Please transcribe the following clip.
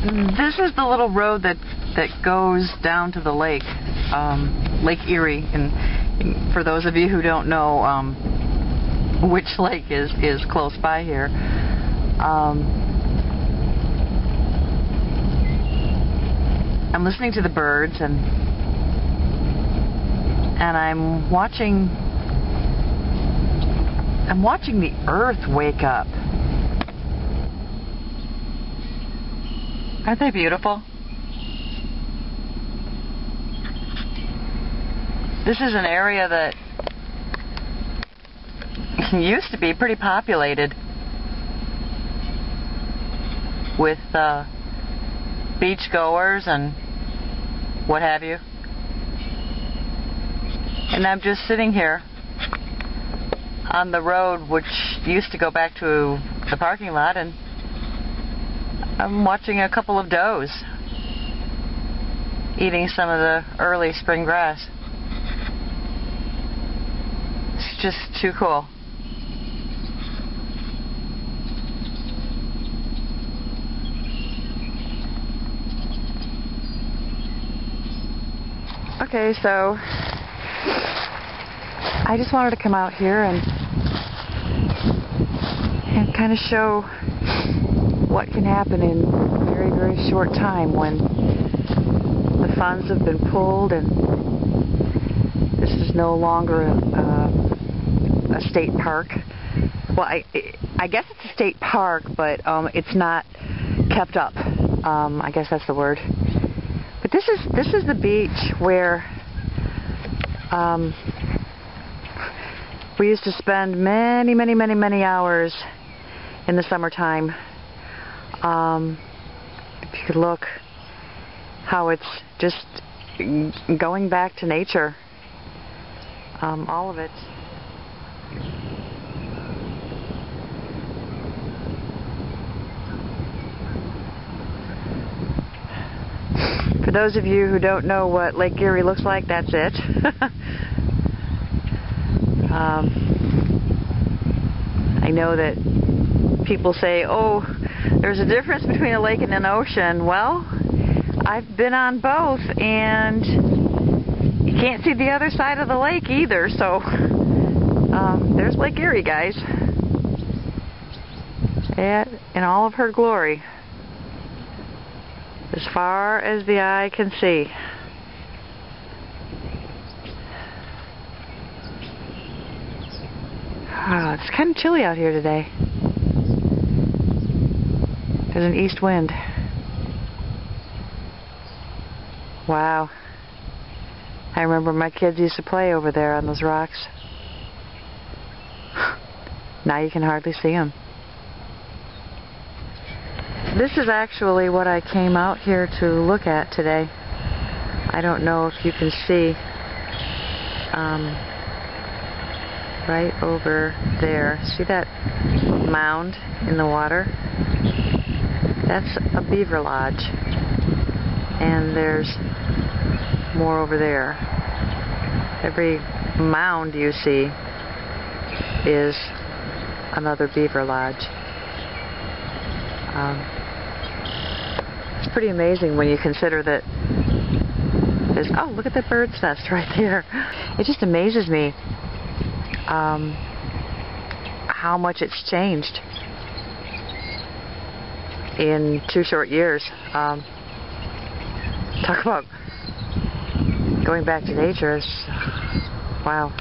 This is the little road that goes down to the lake, Lake Erie. And for those of you who don't know which lake is close by here, I'm listening to the birds and I'm watching the earth wake up. Aren't they beautiful? This is an area that used to be pretty populated with beachgoers and what have you. And I'm just sitting here on the road which used to go back to the parking lot, and I'm watching a couple of does eating some of the early spring grass. It's just too cool. Okay, so I just wanted to come out here and kind of show what can happen in a very, very short time when the funds have been pulled and this is no longer a state park. Well, I guess it's a state park, but it's not kept up. I guess that's the word. But this is the beach where we used to spend many, many, many, many hours in the summertime. If you could look how it's just going back to nature, all of it. For those of you who don't know what Lake Erie looks like, that's it. I know that people say, oh, there's a difference between a lake and an ocean. Well, I've been on both, and you can't see the other side of the lake either, so there's Lake Erie, guys, in all of her glory, as far as the eye can see. Oh, it's kind of chilly out here today. There's an east wind. Wow. I remember my kids used to play over there on those rocks. Now you can hardly see them. This is actually what I came out here to look at today. I don't know if you can see right over there. See that mound in the water? That's a Beaver Lodge. And there's more over there. Every mound you see is another Beaver Lodge. It's pretty amazing when you consider that there's, oh, look at that bird's nest right there. It just amazes me how much it's changed in 2 short years. Talk about going back to nature. Wow.